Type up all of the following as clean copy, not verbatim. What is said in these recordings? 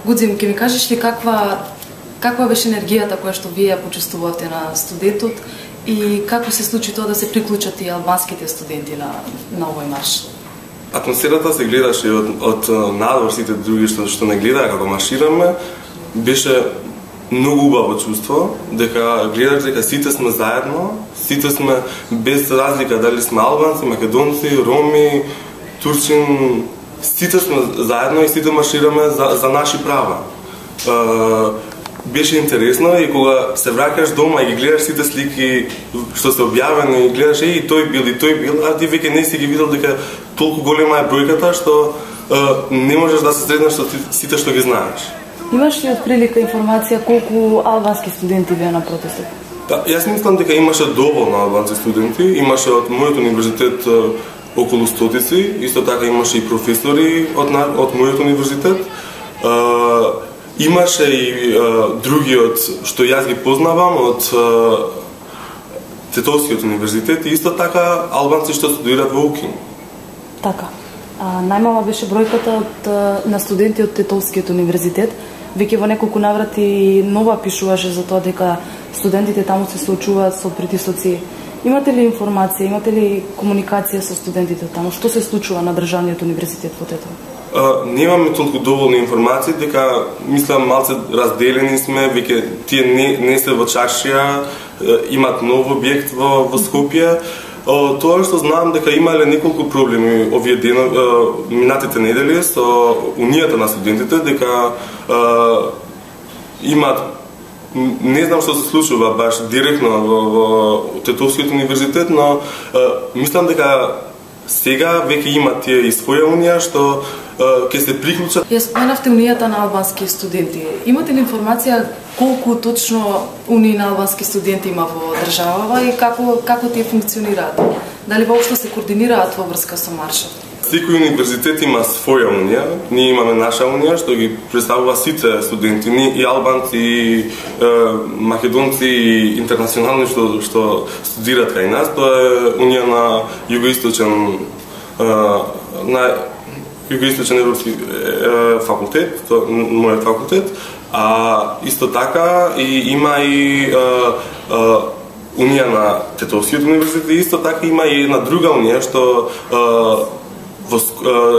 Гудзим, ќе ми кажеш ли каква беше енергијата која што вие ја почувствувавте на студентот и како се случи тоа да се приклучат и албанските студенти на овој марш? Атмосферата се гледаше од надвор, сите други што не гледаа како маршираме, беше многу убаво чувство, дека гледаш дека сите сме заедно, сите сме без разлика дали сме албанци, македонци, роми, турчин, сите сме заедно и сите маршираме за наши права. Беше интересно и кога се враќаш дома и ги гледаш сите слики што се објавени и гледаш и тој бил, а ти веќе не си ги видел дека толку голема е бројката што не можеш да се сретнеш со сите што ги знаеш. Имаш ли отприлика информација колку албански студенти беа на протестот? Да, јас мислам дека имаше доволно албански студенти, имаше од мојот универзитет околу стотици, исто така имаше и професори од мојот универзитет. Имаше и другиот што јас ги познавам од Тетовскиот универзитет и исто така албанци што студираат во УКИН. Така. Најмала беше бројката на студенти од Тетовскиот универзитет. Веќе во неколку наврати Нова пишуваше за тоа дека студентите таму се соочуваат со притисоци. Имате ли информација, имате ли комуникација со студентите таму? Што се случува на државниот универзитет во Тетово? Немаме толку доволни информации, дека мислам малце разделени сме, веќе тие не се во Чаршија, имат нов објект во Скопје. Тоа што знам дека имале неколку проблеми овие минатите недели со Унијата на студентите, дека имат, не знам што се случува баш директно во Тетовскиот универзитет, но мислам дека сега веќе имат тие и своја унија што ќе се приклучат. Ја споменавте Унијата на албански студенти. Имате ли информација колку точно унии на албански студенти има во државава и како тие функционираат? Дали воопшто се координираат во врска со маршот? Секој универзитет има своја унија, ние имаме наша унија што ги представува сите студенти, и албанци, и македонци, и интернационални што студираат кај нас. Тоа е унија на југоисточен европски факултет, мојот факултет, а исто така и има и унија на Тетовскиот универзитет, и исто така има и една друга унија што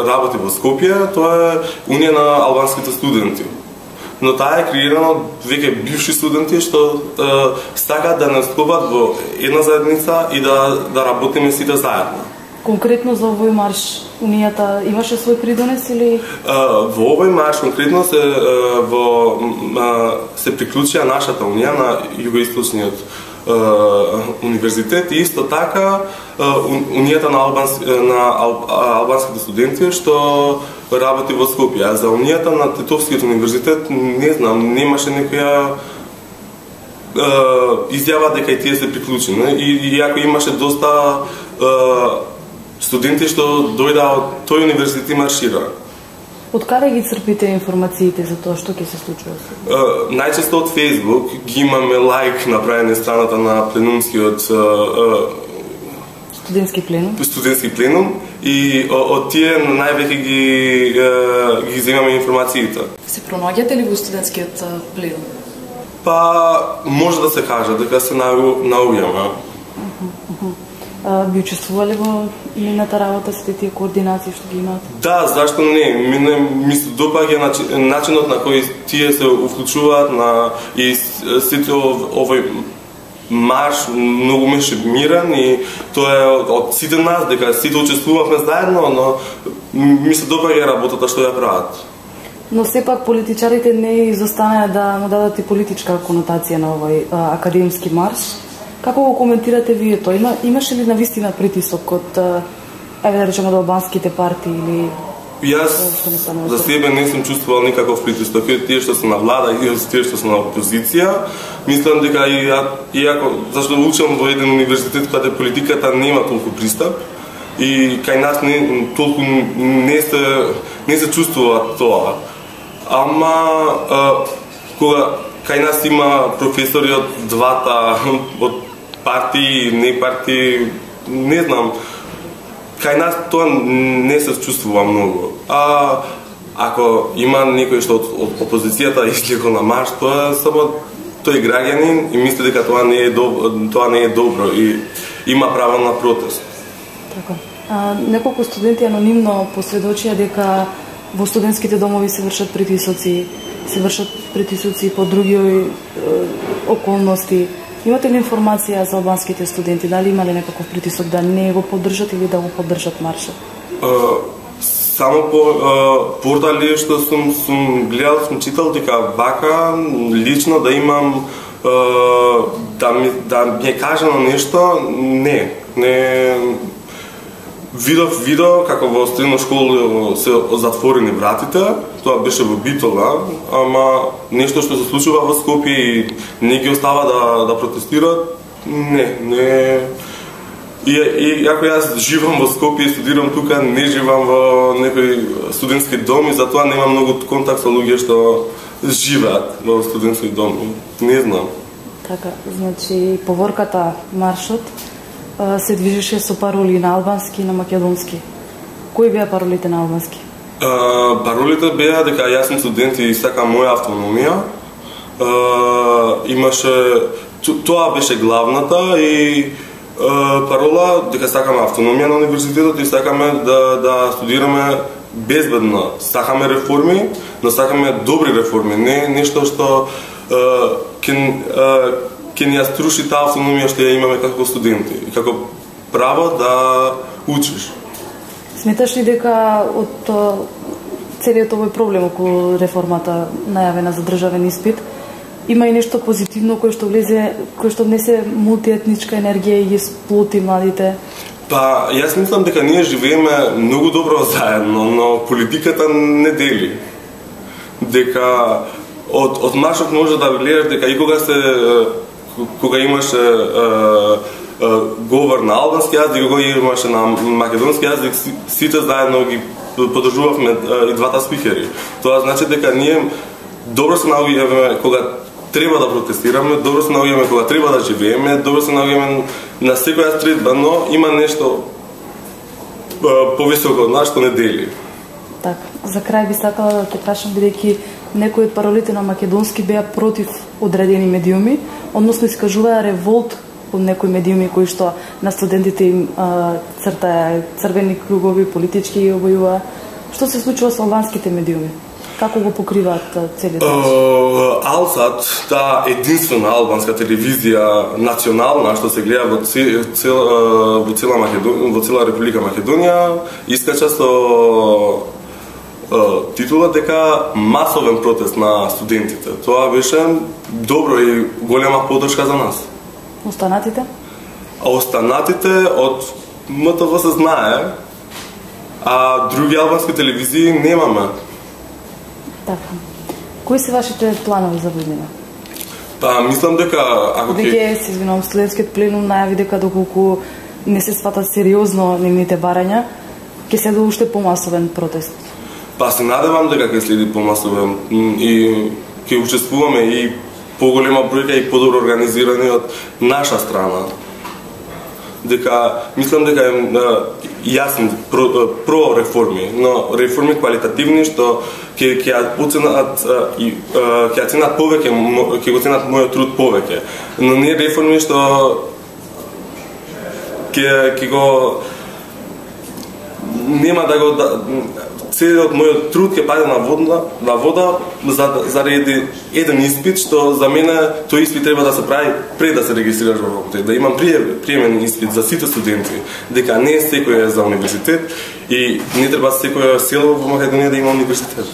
работи во Скопје, тоа е унија на албанските студенти. Но таа е креирана од веќе бивши студенти што сакаат да настапат во една заедница и да работиме сите заедно. Конкретно за овој марш, Унијата имаше свој придонес или? Во овој марш конкретно се приклучија нашата унија на Југоисточниот универзитет и исто така Унијата на албанските студенти што работи во Скопје. А за Унијата на Тетовскиот универзитет не знам, немаше некоја изјава дека и тие се приклучени. И иако имаше доста студенти што дојдаа од тој универзитет и маршира. Од каде ги црпите информациите за тоа што ќе се случува? Најчесто од Facebook ги имаме лайк направени страната на пленумскиот студентски пленум и од тие највеќе ги земаме информациите. Се пронаѓате ли во студентскиот пленум? Па може да се каже дека се наоѓаме. Би учествувале во нивната работа сите тие координации што ги имаат? Да, зашто не? Ми се допаѓа начинот на кој тие се уклучуваат и сите овој марш многу беше мирен и тоа е од сите нас, дека сите учествувавме заедно, но ми се допаѓа работата што ја прават. Но сепак политичарите не изостанаа да му дадат и политичка конотација на овој академски марш. Како го коментирате вие тоа? Имаше ли навистина притисок од, еве да речеме, од албанските партии или? Јас за себе не сум чувствувал никаков притисок, и тие што се на влада и тие што се на опозиција. Мислам дека иако зашто учам во еден универзитет каде политиката нема толку пристап и кај нас толку не се чувствува тоа. Ама кога кај нас има професори од двата, од партии, не партии, не знам, кај нас тоа не се чувствува многу. ако има некој што од опозицијата излегол на марш, тоа е само тој граѓанин и мисли дека тоа не е добро и има право на протест. Така. Неколку студенти анонимно посведочија дека во студентските домови се вршат притисоци по други околности. Имате ли информација за албанските студенти? Дали имале некаков притисок да не го поддржат или да го поддржат маршот? Само по портали што сум гледал, сум читал дека вака лично да имам да ми е кажано нешто, не видов како во средна школа се затворени вратите, тоа беше во Битола, ама нешто што се случува во Скопје и не ги остава да протестираат, не. И ако јас живам во Скопје и студирам тука, не живам во некој студентски дом и затоа немам многу контакт со луѓе што живеат во студентски дом. Не знам. Така, значи поворката маршот се движеше со пароли на албански и на македонски. Кои беа паролите на албански? Паролите беа дека јас сум студент и сакам моја автономија. Имаше тоа беше главната и парола дека сакаме автономија на универзитетот и сакаме да студираме безбедно. Сакаме реформи, но сакаме добри реформи, не нешто што ќе ни ја струши таа автономија што ја имаме како студенти и како право да учиш. Сметаш ли дека од целиот овој проблем околу реформата најавена за државен испит има и нешто позитивно кој што внесе мултиетничка енергија и ги сплоти младите? Па, јас мислам дека ние живееме многу добро заедно, но политиката не дели. Дека од маршот може да гледаш дека и кога имаше говор на албански јазик, кога имаше на македонски јазик, сите заедно ги поддржувавме и двата спикери. Тоа значи дека ние добро се наоѓаме кога треба да протестираме, добро се наоѓаме кога треба да живееме, добро се наоѓаме на секоја средба, но има нешто повисоко од нас што не дели. Така, за крај би сакала да те прашам, бидејќи некои од паролите на македонски беа против одредени медиуми, односно искажуваа револт од некои медиуми кои што на студентите им цртаа црвени кругови, политички ги обојува. Што се случува со албанските медиуми? Како го покриваат целиот начин? Алсат, таа единствена албанска телевизија национална што се гледа во цела Република Македонија, искача со титула дека масовен протест на студентите. Тоа беше добро и голема поддршка за нас. Останатите? Останатите од МТВ се знае, а други албански телевизии немаме. Така. Кои се вашите планови за година? Па, мислам дека Веќе се извинувам, студентскиот пленум најави дека доколку не се свата сериозно нивните барања, ќе се уште помасовен протест. Па се надевам дека ќе следи помасовен и ќе учествуваме и поголема бројка и подобро организирани од наша страна. Дека мислам дека јас сум про реформи, но реформи квалитативни што ќе оценат повеќе, ќе го оценат мојот труд повеќе. Но не реформи што ќе го нема да го целиот мојот труд ќе паде на вода заради еден испит што за мене тој испит треба да се прави пред да се регистрираш во факултет, да имам приемен испит за сите студенти, дека не секој е за универзитет и не треба секој село во Македонија да има универзитет.